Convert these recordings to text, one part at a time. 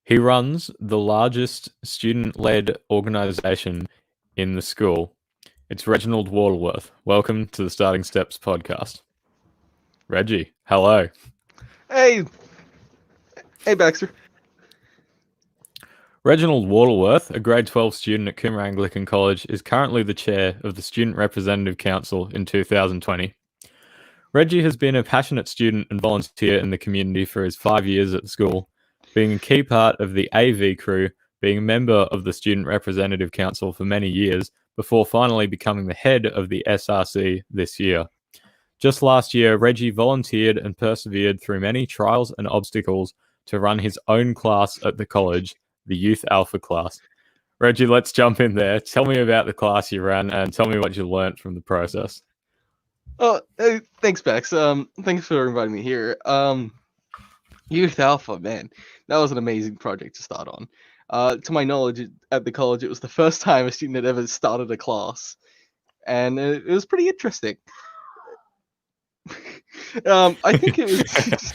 He runs the largest student-led organization in the school. It's Reginald Wardleworth. Welcome to the Starting Steps podcast. Reggie, hello. Hey, Baxter. Reginald Wardleworth, a grade 12 student at Coomera Anglican College, is currently the chair of the Student Representative Council in 2020. Reggie has been a passionate student and volunteer in the community for his 5 years at the school, being a key part of the AV crew, being a member of the Student Representative Council for many years, before finally becoming the head of the SRC this year. Just last year, Reggie volunteered and persevered through many trials and obstacles to run his own class at the college, the Youth Alpha class. Reggie, let's jump in there. Tell me about the class you ran and tell me what you learnt from the process. Oh, hey, thanks, Bex. Thanks for inviting me here. Youth Alpha, man, that was an amazing project to start on. To my knowledge, at the college, it was the first time a student had ever started a class, and it was pretty interesting. I think it was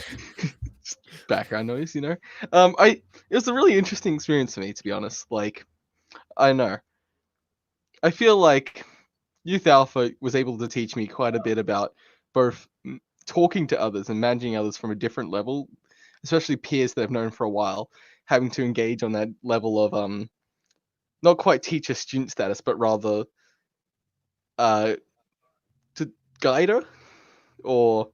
background noise, you know. It was a really interesting experience for me, to be honest. Like, I know, I feel like Youth Alpha was able to teach me quite a bit about both talking to others and managing others from a different level, especially peers that I've known for a while, having to engage on that level of not quite teacher student status, but rather to guide her, or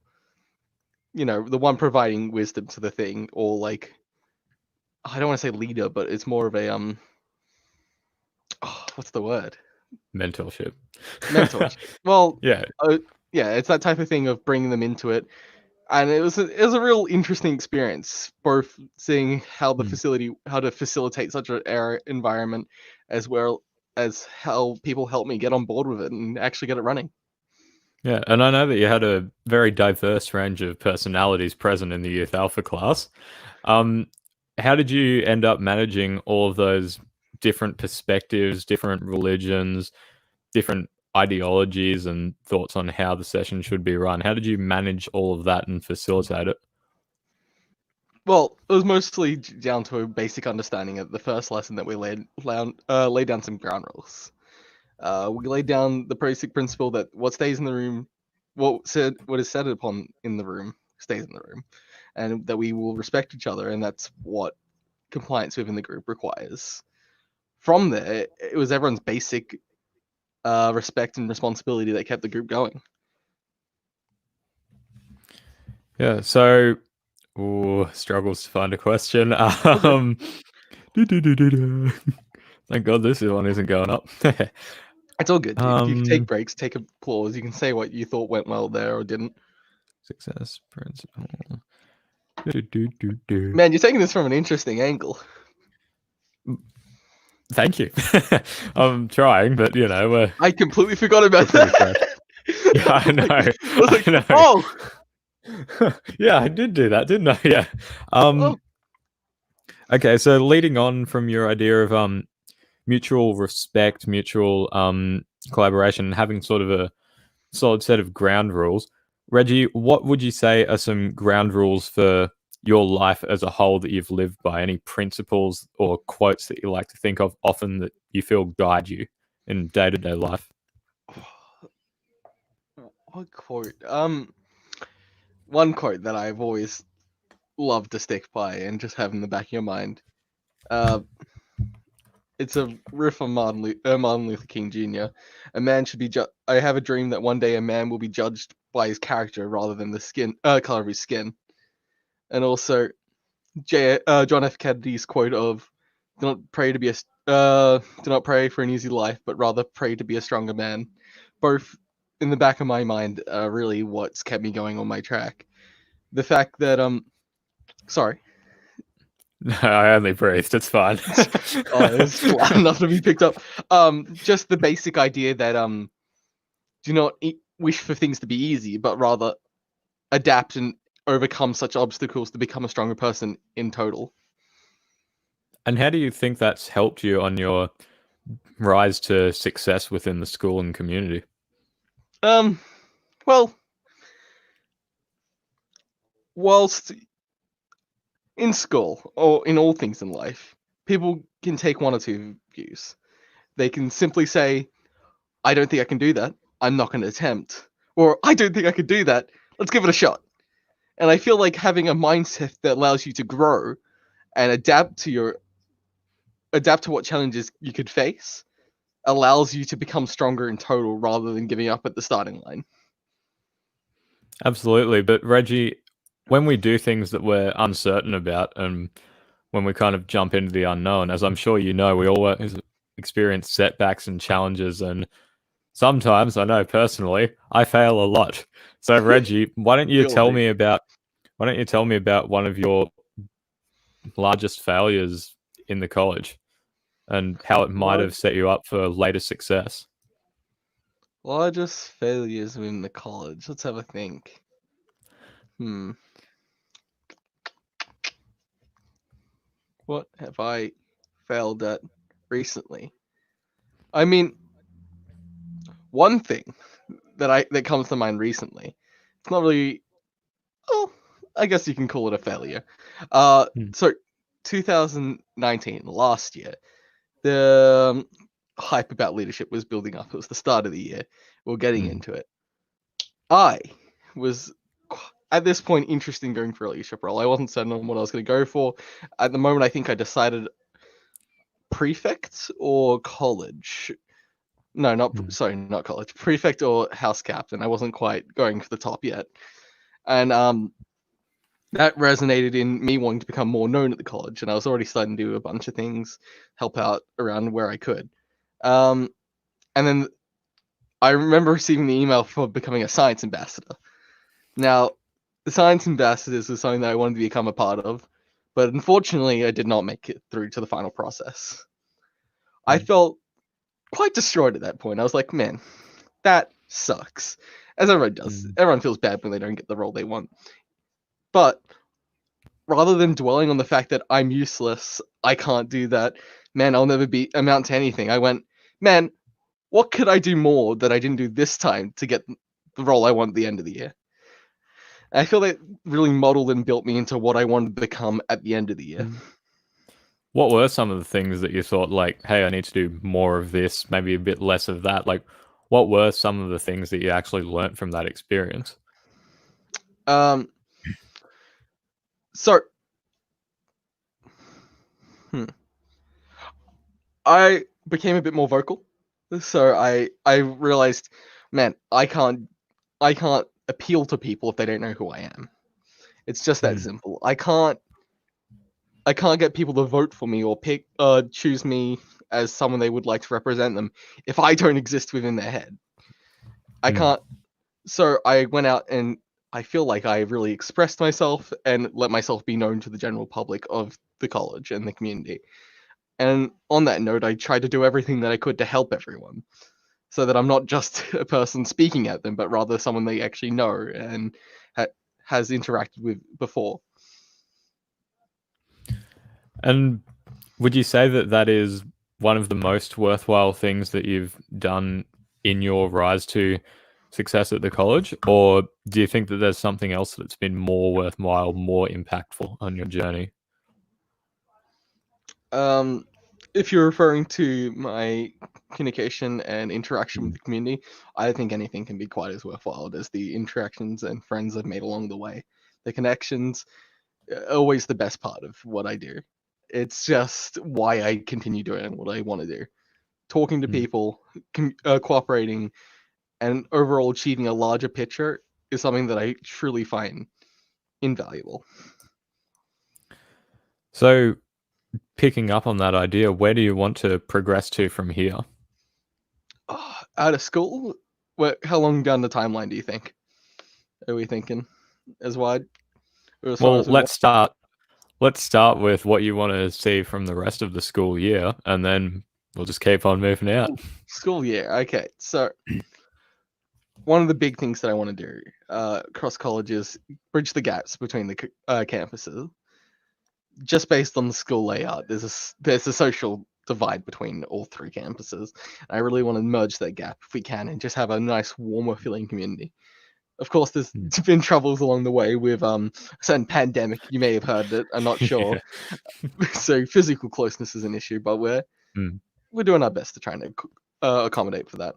the one providing wisdom to the thing, or like, I don't want to say leader, but it's more of a what's the word? Mentorship. Well, yeah, it's that type of thing of bringing them into it, and it was a real interesting experience, both seeing how how to facilitate such an environment, as well as how people helped me get on board with it and actually get it running. Yeah, and I know that you had a very diverse range of personalities present in the Youth Alpha class. How did you end up managing all of those different perspectives, different religions, different ideologies and thoughts on how the session should be run? How did you manage all of that and facilitate it? Well, it was mostly down to a basic understanding of the first lesson that we laid down some ground rules. We laid down the basic principle that what stays in the room, what is said upon in the room stays in the room, and that we will respect each other, and that's what compliance within the group requires. From there, it was everyone's basic respect and responsibility that kept the group going. Yeah, so struggles to find a question. Thank God this one isn't going up. It's all good, dude. You can take breaks, take a pause. You can say what you thought went well there or didn't. Success principle. Man, you're taking this from an interesting angle. Thank you. I'm trying, but I completely forgot about that. Yeah, I know. I know. Oh, yeah, I did do that, didn't I? Yeah. Okay, so leading on from your idea of mutual respect, mutual collaboration, and having sort of a solid set of ground rules, Reggie, what would you say are some ground rules for your life as a whole that you've lived by? Any principles or quotes that you like to think of often that you feel guide you in day-to-day life? What quote? One quote that I've always loved to stick by and just have in the back of your mind. It's a riff on Martin Luther King Jr. A man should be I have a dream that one day a man will be judged by his character rather than the color of his skin. And also, John F. Kennedy's quote of, "Do not pray for an easy life, but rather pray to be a stronger man." Both in the back of my mind are really what's kept me going on my track. The fact that sorry. I only breathed. It's fine. It's loud enough to be picked up. Just the basic idea that do not wish for things to be easy, but rather adapt and overcome such obstacles to become a stronger person in total. And how do you think that's helped you on your rise to success within the school and community? Well, whilst in school or in all things in life, people can take one or two views. They can simply say, I don't think I can do that. I'm not going to attempt. Or I don't think I can do that. Let's give it a shot. And I feel like having a mindset that allows you to grow and adapt to what challenges you could face allows you to become stronger in total rather than giving up at the starting line. Absolutely. But Reggie, when we do things that we're uncertain about and when we kind of jump into the unknown, as I'm sure you know, we all experience setbacks and challenges. And sometimes, I know personally, I fail a lot. So Reggie, why don't you tell me about one of your largest failures in the college and how it might have set you up for later success? Largest failures within the college. Let's have a think. What have I failed at recently? I mean, one thing that comes to mind recently. It's not really. Oh, I guess you can call it a failure. So 2019, last year, the hype about leadership was building up. It was the start of the year. We were getting into it. I was at this point interested in going for a leadership role. I wasn't certain on what I was going to go for. At the moment, I think I decided prefect or college. No, not college. Prefect or house captain. I wasn't quite going for the top yet. And that resonated in me wanting to become more known at the college. And I was already starting to do a bunch of things, help out around where I could. And then I remember receiving the email for becoming a science ambassador. Now, the science ambassadors was something that I wanted to become a part of, but unfortunately, I did not make it through to the final process. I felt quite destroyed at that point. I was like, man, that sucks. As everyone does. Everyone feels bad when they don't get the role they want. But rather than dwelling on the fact that I'm useless, I can't do that, man, I'll never amount to anything, I went, man, what could I do more that I didn't do this time to get the role I want at the end of the year? And I feel that really modeled and built me into what I wanted to become at the end of the year. What were some of the things that you thought, like, hey, I need to do more of this, maybe a bit less of that? Like, what were some of the things that you actually learnt from that experience? I became a bit more vocal. So I realized, man, I can't appeal to people if they don't know who I am. It's just that simple. I can't get people to vote for me or choose me as someone they would like to represent them if I don't exist within their head. I can't. So I went out and I feel like I really expressed myself and let myself be known to the general public of the college and the community. And on that note, I tried to do everything that I could to help everyone so that I'm not just a person speaking at them, but rather someone they actually know and has interacted with before. And would you say that that is one of the most worthwhile things that you've done in your rise to success at the college? Or do you think that there's something else that's been more worthwhile, more impactful on your journey? If you're referring to my communication and interaction with the community, I think anything can be quite as worthwhile as the interactions and friends I've made along the way. The connections are always the best part of what I do. It's just why I continue doing what I want to do. Talking to people, cooperating, and overall achieving a larger picture is something that I truly find invaluable. So, picking up on that idea, where do you want to progress to from here? Out of school? How long down the timeline do you think? Are we thinking as wide? Or as far Well, as we want? let's start with what you want to see from the rest of the school year, and then we'll just keep on moving out. School year. Okay, so one of the big things that I want to do across colleges, bridge the gaps between the campuses. Just based on the school layout, there's a social divide between all three campuses. I really want to merge that gap if we can and just have a nice, warmer feeling community. Of course, there's been troubles along the way with a certain pandemic. You may have heard it. I'm not sure. So physical closeness is an issue, but we're doing our best to try and accommodate for that.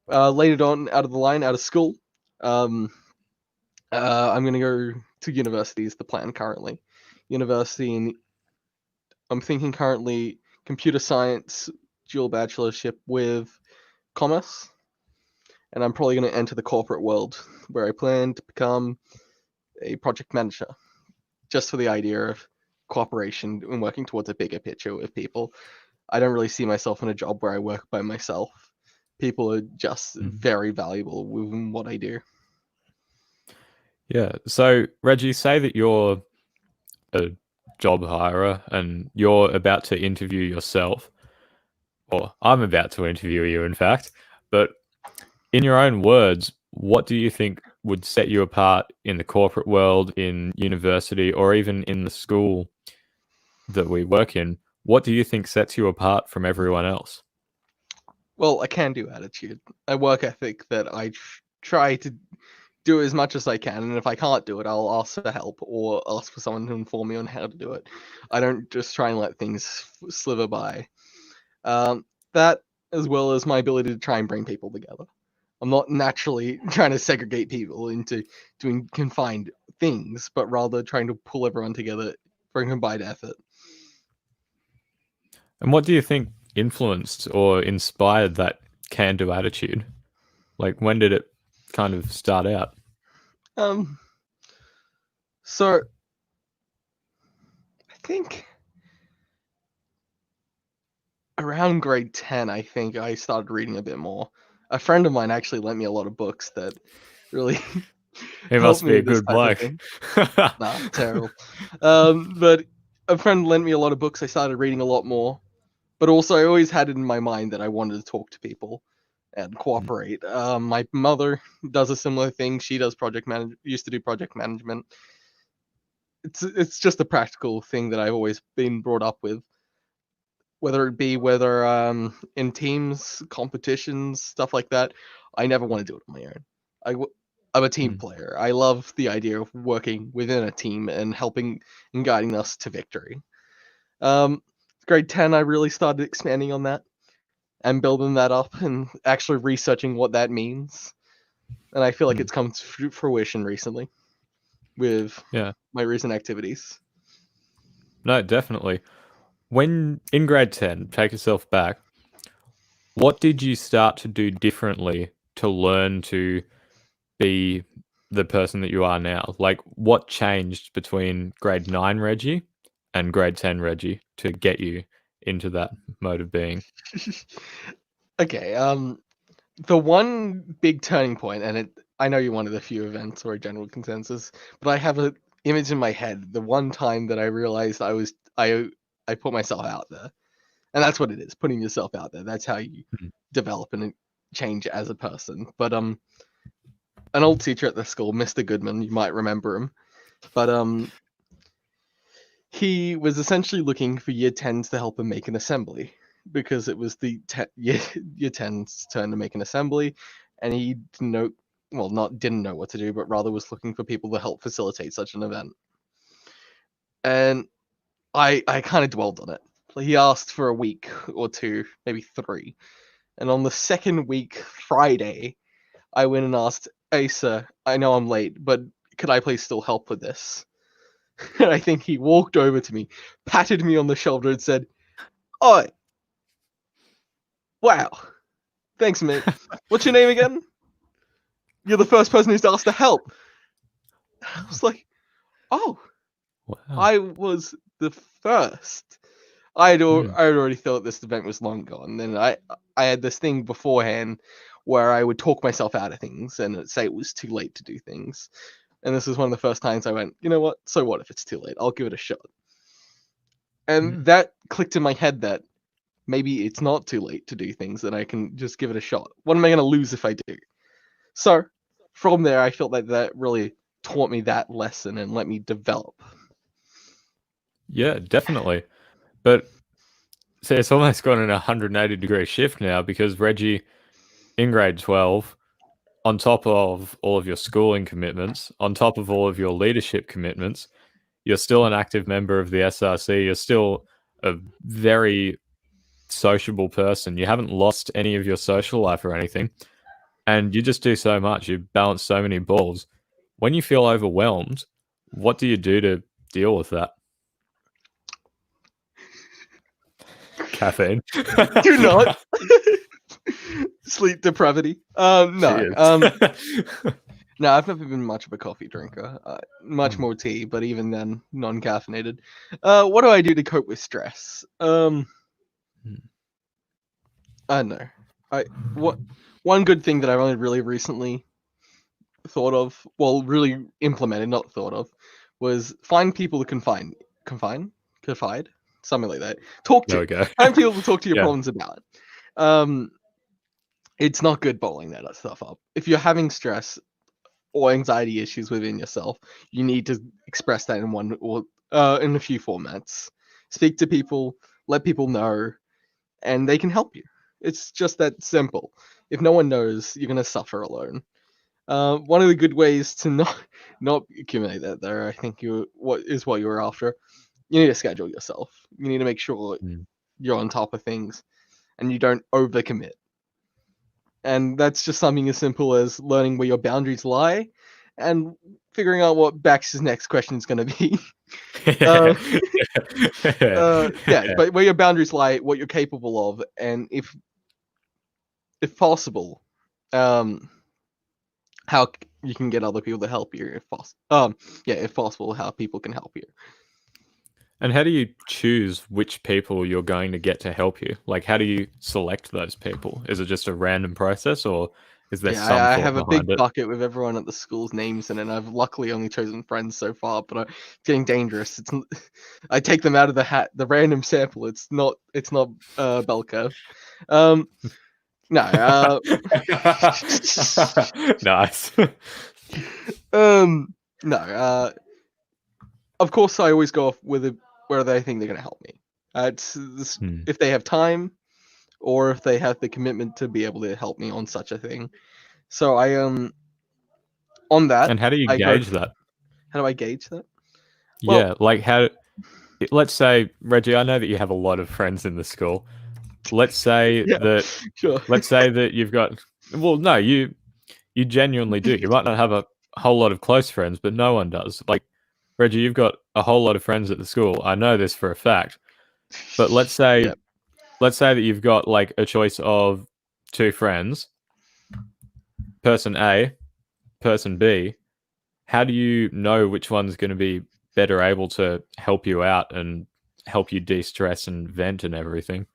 Later on, out of the line, out of school, I'm going to go to university is the plan currently. University, I'm thinking currently computer science, dual bachelorship with commerce. And I'm probably going to enter the corporate world where I plan to become a project manager, just for the idea of cooperation and working towards a bigger picture with people. I don't really see myself in a job where I work by myself. People are just very valuable within what I do. Yeah. So, Reggie, say that you're a job hirer and you're about to interview yourself, or I'm about to interview you, in fact. But in your own words, what do you think would set you apart in the corporate world, in university, or even in the school that we work in? What do you think sets you apart from everyone else? Well, a can-do attitude, a work ethic that I try to do as much as I can, and if I can't do it, I'll ask for help or ask for someone to inform me on how to do it. I don't just try and let things slither by. That, as well as my ability to try and bring people together. I'm not naturally trying to segregate people into doing confined things, but rather trying to pull everyone together for a combined effort. And what do you think influenced or inspired that can-do attitude? Like, when did it kind of start out? So I think around grade 10, I think I started reading a bit more. A friend of mine actually lent me a lot of books that really He must be a good bloke. Nah, terrible. But a friend lent me a lot of books. I started reading a lot more. But also, I always had it in my mind that I wanted to talk to people and cooperate. My mother does a similar thing. She does used to do project management. It's just a practical thing that I've always been brought up with. Whether in teams, competitions, stuff like that, I never want to do it on my own. I'm a team player. I love the idea of working within a team and helping and guiding us to victory. Grade 10, I really started expanding on that and building that up and actually researching what that means. And I feel like it's come to fruition recently with my recent activities. No, definitely. When in grade 10, take yourself back, what did you start to do differently to learn to be the person that you are now? Like, what changed between grade 9 Reggie and grade 10 Reggie to get you into that mode of being? Okay, the one big turning point, and I know you're one of the few events or a general consensus, but I have an image in my head. The one time that I realized I put myself out there, and that's what it is, putting yourself out there. That's how you develop and change as a person. But an old teacher at the school, Mr. Goodman, you might remember him, but he was essentially looking for year 10s to help him make an assembly, because it was the year 10's turn to make an assembly, and he didn't know what to do, but rather was looking for people to help facilitate such an event. And I kind of dwelled on it. He asked for a week or two, maybe 3. And on the second week, Friday, I went and asked, "Hey, sir, I know I'm late, but could I please still help with this?" And I think he walked over to me, patted me on the shoulder, and said, "Oh, wow. Thanks, mate. What's your name again? You're the first person who's asked to help." I was like, "Oh, wow. I was the first." I had already thought this event was long gone. And I had this thing beforehand where I would talk myself out of things and say it was too late to do things. And this was one of the first times I went, you know what? So what if it's too late? I'll give it a shot. And that clicked in my head that maybe it's not too late to do things, that I can just give it a shot. What am I going to lose if I do? So from there, I felt like that really taught me that lesson and let me develop. Yeah, definitely. But see, it's almost gone in a 180-degree shift now, because Reggie, in grade 12, on top of all of your schooling commitments, on top of all of your leadership commitments, you're still an active member of the SRC. You're still a very sociable person. You haven't lost any of your social life or anything. And you just do so much. You balance so many balls. When you feel overwhelmed, what do you do to deal with that? Caffeine. Do not. Sleep depravity. No. Cheers. No, I've never been much of a coffee drinker. Much Hmm. more tea, but even then, non-caffeinated. What do I do to cope with stress? I don't know. One good thing that I've only really recently thought of, well, really implemented, not thought of, was find people to confide, something like that. Talk There to. we go. Find people to talk to your Yeah. problems about. It's not good bottling that stuff up. If you're having stress or anxiety issues within yourself, you need to express that in one or in a few formats. Speak to people, let people know, and they can help you. It's just that simple. If no one knows, you're gonna suffer alone. One of the good ways to not accumulate that, though, I think what you were after. You need to schedule yourself. You need to make sure Mm. you're on top of things and you don't overcommit. And that's just something as simple as learning where your boundaries lie and figuring out what Bax's next question is going to be. uh, yeah, but where your boundaries lie, what you're capable of, and if possible, how you can get other people to help you if possible. If possible, how people can help you. And how do you choose which people you're going to get to help you? Like, how do you select those people? Is it just a random process, or is there Yeah, some I thought have a behind big it? bucket with everyone at the school's names in it, and I've luckily only chosen friends so far, but it's getting dangerous. I take them out of the hat, the random sample. It's not bell curve. No, Nice. no. Of course, I always go off with where they think they're going to help me. Hmm. If they have time, or if they have the commitment to be able to help me on such a thing. So I on that And how do you I go. gauge that? How do I gauge that? Well, Yeah, like how, let's say, Reggie, I know that you have a lot of friends in the school. Let's say yeah, that sure. you've got, well, no, you genuinely do. You might not have a whole lot of close friends, but no one does. Like, Reggie, you've got a whole lot of friends at the school. I know this for a fact. But Yeah. let's say that you've got like a choice of two friends, person A, person B. How do you know which one's going to be better able to help you out and help you de-stress and vent and everything?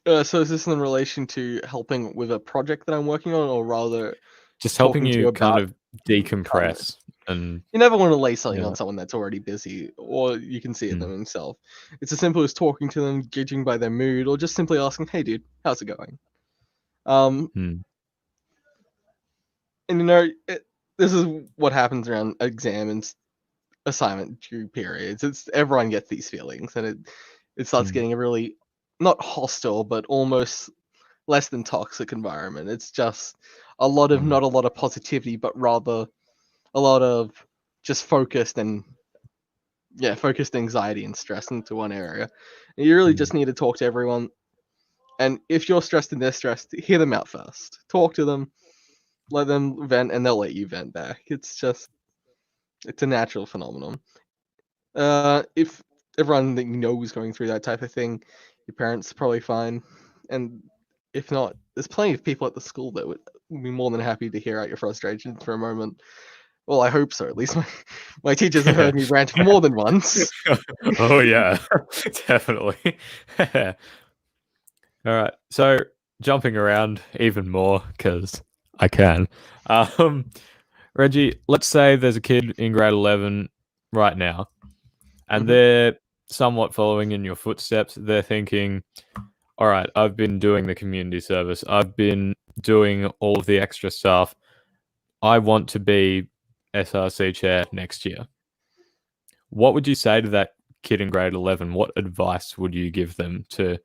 So is this in relation to helping with a project that I'm working on, or rather Just helping talking to you you kind about of calmness? decompress and You never want to lay something yeah. on someone that's already busy, or you can see it them Mm, himself. It's as simple as talking to them, gauging by their mood, or just simply asking, "Hey, dude, how's it going?" Um, mm, and this is what happens around exam and assignment due periods. It's everyone gets these feelings, and it starts mm, getting a really not hostile, but almost less than toxic environment. It's just mm, not a lot of positivity, but rather a lot of just focused anxiety and stress into one area. And you really mm, just need to talk to everyone. And if you're stressed and they're stressed, hear them out first. Talk to them, let them vent, and they'll let you vent back. It's a natural phenomenon. If everyone that you know is going through that type of thing, your parents are probably fine. And if not, there's plenty of people at the school that would be more than happy to hear out your frustrations for a moment. Well, I hope so. At least my teachers have heard me rant more than once. Oh yeah, definitely. All right, so jumping around even more because I can. Um, Reggie, let's say there's a kid in grade 11 right now, and Mhm. they're somewhat following in your footsteps. They're thinking, all right, I've been doing the community service, I've been doing all of the extra stuff. I want to be SRC chair next year. What would you say to that kid in grade 11? What advice would you give them to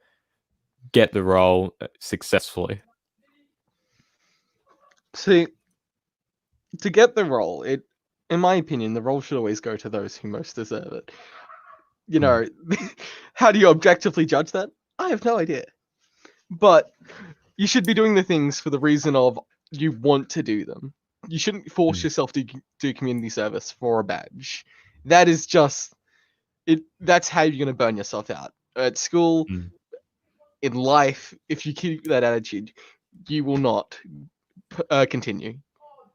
get the role successfully? See, to get the role, in my opinion, the role should always go to those who most deserve it. You know, how do you objectively judge that? I have no idea. But you should be doing the things for the reason of you want to do them. You shouldn't force yourself to do community service for a badge. That is just it. That's how you're going to burn yourself out. At school, in life, if you keep that attitude, you will not continue.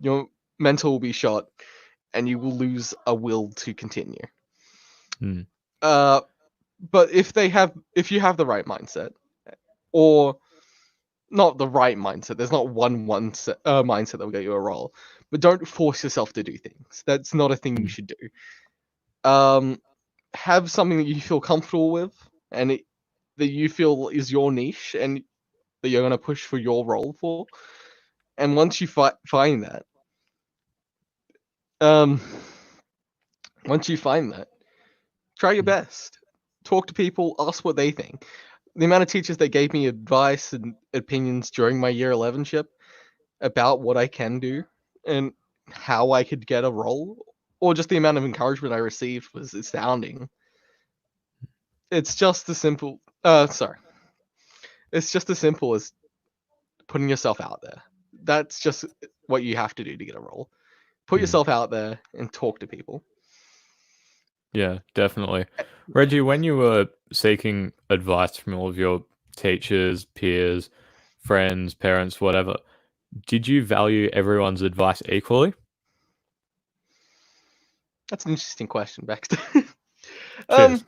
Your mental will be shot, and you will lose a will to continue. But if you have the right mindset, or not the right mindset, there's not one mindset that will get you a role. But don't force yourself to do things. That's not a thing you should do. Have something that you feel comfortable with, and that you feel is your niche, and that you're going to push for your role for. And once you find that, try your best. Talk to people, ask what they think. The amount of teachers that gave me advice and opinions during my year 11 ship about what I can do and how I could get a role, or just the amount of encouragement I received was astounding. It's just as simple. It's just as simple as putting yourself out there. That's just what you have to do to get a role. Put yourself out there and talk to people. Yeah, definitely. Reggie, when you were seeking advice from all of your teachers, peers, friends, parents, whatever, did you value everyone's advice equally? That's an interesting question, Baxter. Cheers.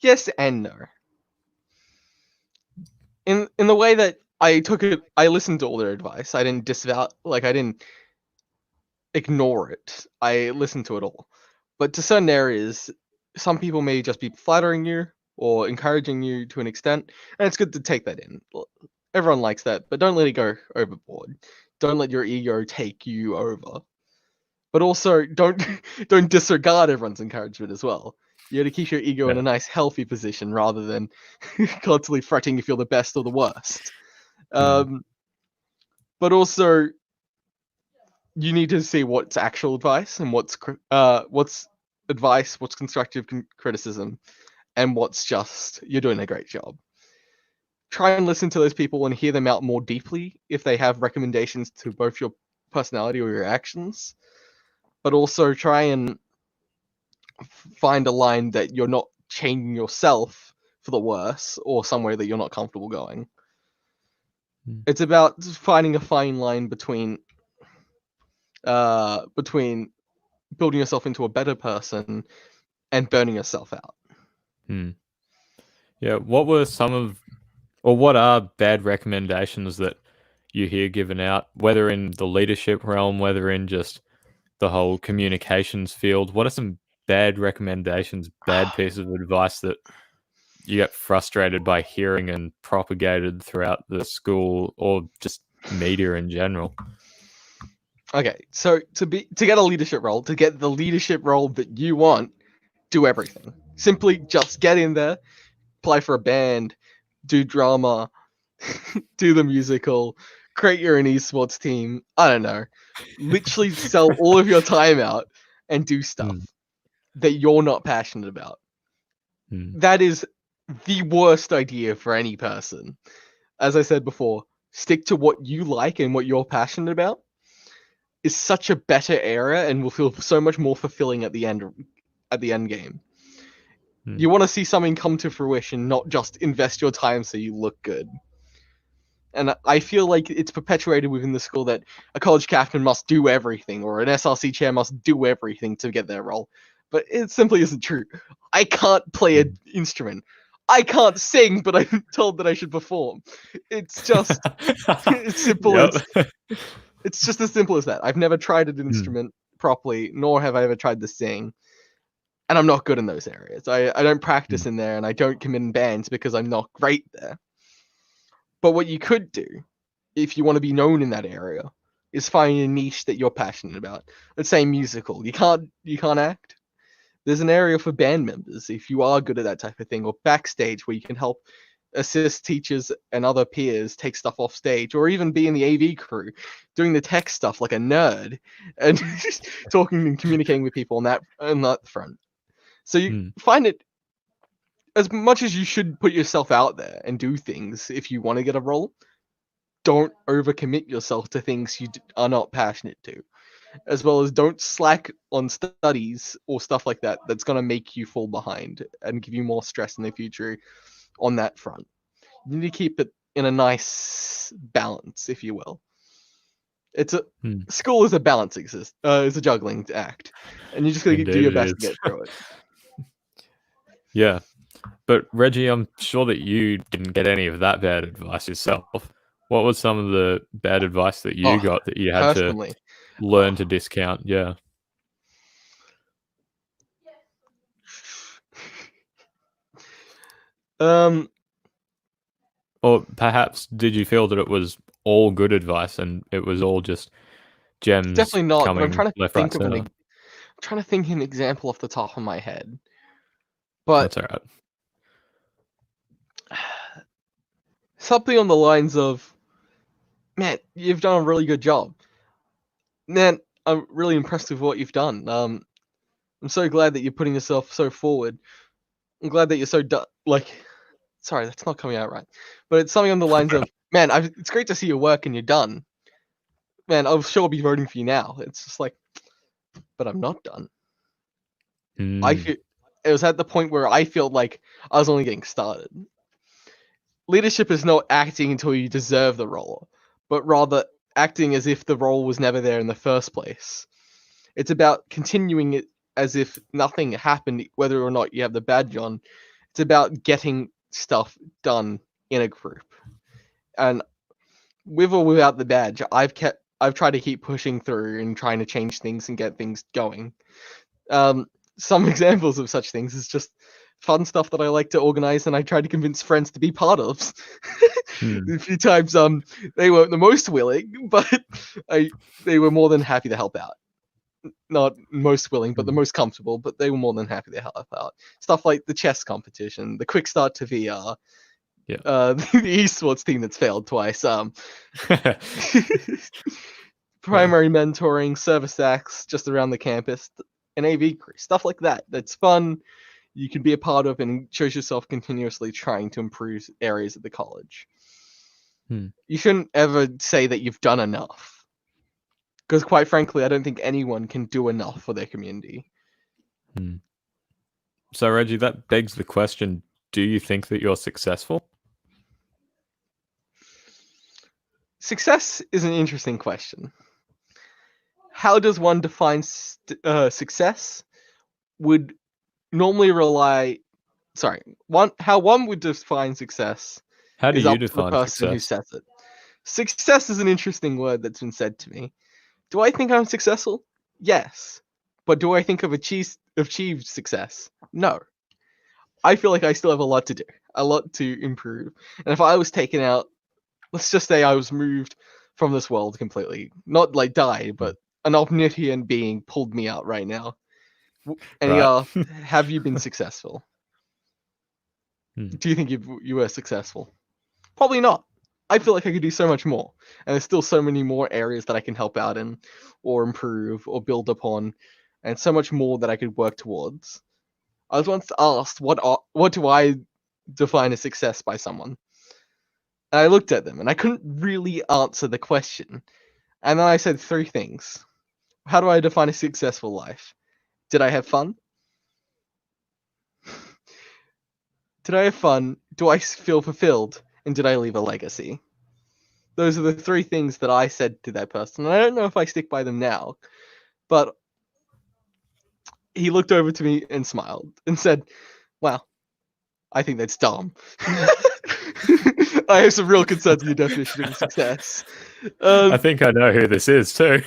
Yes and no. In the way that I took it, I listened to all their advice. I didn't I didn't ignore it. I listened to it all. But to certain areas, some people may just be flattering you or encouraging you to an extent, and it's good to take that in. Everyone likes that, but don't let it go overboard. Don't let your ego take you over. But also, don't disregard everyone's encouragement as well. You got to keep your ego in a nice, healthy position rather than constantly fretting you feel the best or the worst. But also, you need to see what's actual advice and what's advice, what's constructive criticism, and what's just you're doing a great job. Try and listen to those people and hear them out more deeply if they have recommendations to both your personality or your actions. But also try and find a line that you're not changing yourself for the worse or somewhere that you're not comfortable going. It's about finding a fine line between building yourself into a better person and burning yourself out. Yeah, what are bad recommendations that you hear given out, whether in the leadership realm, whether in just the whole communications field? What are some bad recommendations, bad pieces of advice that you get frustrated by hearing and propagated throughout the school or just media in general? Okay, so to get a leadership role, to get the leadership role that you want, do everything. Simply just get in there, apply for a band, do drama, do the musical, create your own esports team. I don't know. Literally sell all of your time out and do stuff that you're not passionate about. That is the worst idea for any person. As I said before, stick to what you like and what you're passionate about is such a better area and will feel so much more fulfilling at the end game. You want to see something come to fruition, not just invest your time so you look good. And I feel like it's perpetuated within the school that a college captain must do everything, or an SRC chair must do everything to get their role. But it simply isn't true. I can't play an instrument. I can't sing, but I'm told that I should perform. It's just it's just as simple as that. I've never tried an instrument properly, nor have I ever tried to sing. And I'm not good in those areas. I don't practice in there, and I don't commit in bands because I'm not great there. But what you could do, if you want to be known in that area, is find a niche that you're passionate about. Let's say musical. You can't act. There's an area for band members if you are good at that type of thing, or backstage where you can help assist teachers and other peers take stuff off stage, or even be in the AV crew doing the tech stuff like a nerd and talking and communicating with people on that front. So you find it, as much as you should put yourself out there and do things if you want to get a role, don't overcommit yourself to things you are not passionate to, as well as don't slack on studies or stuff like that that's going to make you fall behind and give you more stress in the future on that front. You need to keep it in a nice balance, if you will. It's a school is a balance is a juggling act, and you just got to do your best to get through it. Yeah, but Reggie, I'm sure that you didn't get any of that bad advice yourself. What was some of the bad advice that you got that you had personally, to learn to discount? Yeah. Or perhaps did you feel that it was all good advice and it was all just gems? Definitely not. But I'm coming trying to left, think right, of center? an example off the top of my head. But That's all right. Something on the lines of, man, you've done a really good job. Man, I'm really impressed with what you've done. I'm so glad that you're putting yourself so forward. I'm glad that you're so sorry, that's not coming out right. But it's something on the lines of, man, it's great to see your work and you're done. Man, I'll sure be voting for you now. It's just like, but I'm not done. I feel it was at the point where I felt like I was only getting started. Leadership is not acting until you deserve the role, but rather acting as if the role was never there in the first place. It's about continuing it as if nothing happened, whether or not you have the badge on. It's about getting stuff done in a group. And with or without the badge, I've tried to keep pushing through and trying to change things and get things going. Some examples of such things is just fun stuff that I like to organize and I try to convince friends to be part of. A few times they weren't the most willing, but they were more than happy to help out. Not most willing, but the most comfortable, but they were more than happy to help out. Stuff like the chess competition, the quick start to VR, the esports team that's failed twice, primary mentoring, service acts just around the campus, and AV crew, stuff like that. That's fun. You can be a part of and shows yourself continuously trying to improve areas of the college. You shouldn't ever say that you've done enough, because quite frankly, I don't think anyone can do enough for their community. So Reggie, that begs the question, do you think that you're successful? Success is an interesting question. How does one define success? Would normally rely. How one would define success. How do is you up to the define person who success? says it. Success is an interesting word that's been said to me. Do I think I'm successful? Yes. But do I think I've achieved success? No. I feel like I still have a lot to do, a lot to improve. And if I was taken out, let's just say I was moved from this world completely, not like died, but an omnipotent being pulled me out right now. And Right. have you been successful? Do you think you were successful? Probably not. I feel like I could do so much more. And there's still so many more areas that I can help out in, or improve, or build upon, and so much more that I could work towards. I was once asked, what do I define as success by someone? And I looked at them, and I couldn't really answer the question. And then I said 3 things. How do I define a successful life? Did I have fun? Did I have fun? Do I feel fulfilled? And did I leave a legacy? Those are the 3 things that I said to that person. And I don't know if I stick by them now, but he looked over to me and smiled and said, wow, I think that's dumb. I have some real concerns with your definition of success. I think I know who this is too.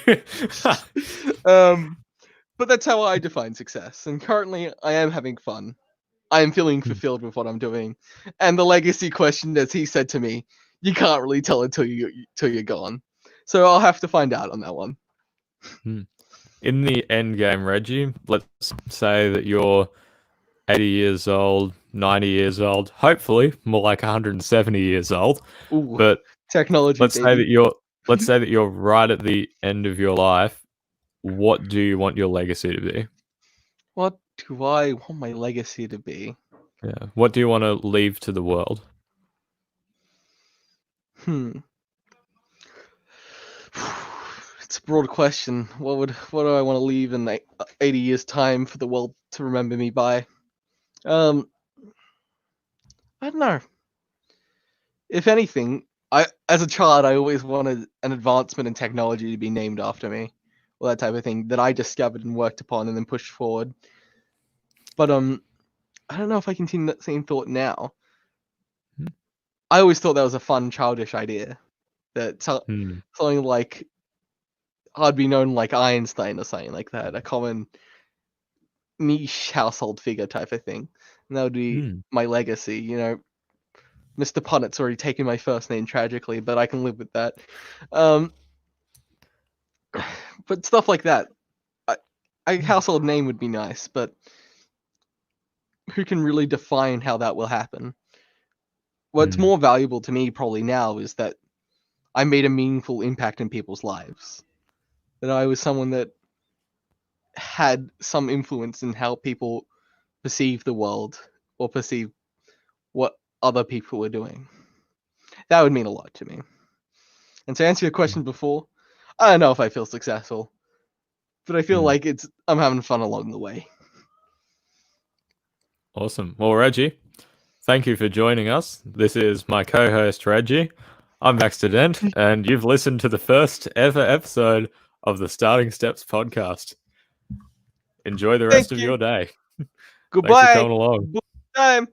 But that's how I define success. And currently, I am having fun. I am feeling fulfilled with what I'm doing. And the legacy question, as he said to me, you can't really tell until you're gone. So I'll have to find out on that one. In the end game, Reggie, let's say that you're 80 years old, 90 years old, hopefully more like 170 years old. Ooh, But technology, let's say baby. that you're right at the end of your life. What do you want your legacy to be? What do I want my legacy to be? Yeah. What do you want to leave to the world? Hmm. It's a broad question. What do I want to leave in like 80 years' time for the world to remember me by? I don't know. If anything, as a child I always wanted an advancement in technology to be named after me, or that type of thing that I discovered and worked upon and then pushed forward. But I don't know if I continue that same thought now. Hmm. I always thought that was a fun childish idea. That something like I'd be known like Einstein or something like that, a common niche household figure type of thing. And that would be my legacy, you know. Mr. Punnet's already taken my first name tragically, but I can live with that. But stuff like that. A household name would be nice, but who can really define how that will happen? What's more valuable to me probably now is that I made a meaningful impact in people's lives. That I was someone that had some influence in how people perceive the world or perceive what other people were doing. That would mean a lot to me. And to answer your question before, I don't know if I feel successful, but I feel like I'm having fun along the way. Awesome. Well, Reggie, thank you for joining us. This is my co-host, Reggie. I'm Baxter Dent, and you've listened to the first ever episode of the Starting Steps podcast. Enjoy the rest of your day. Goodbye. Thanks for coming along. Time.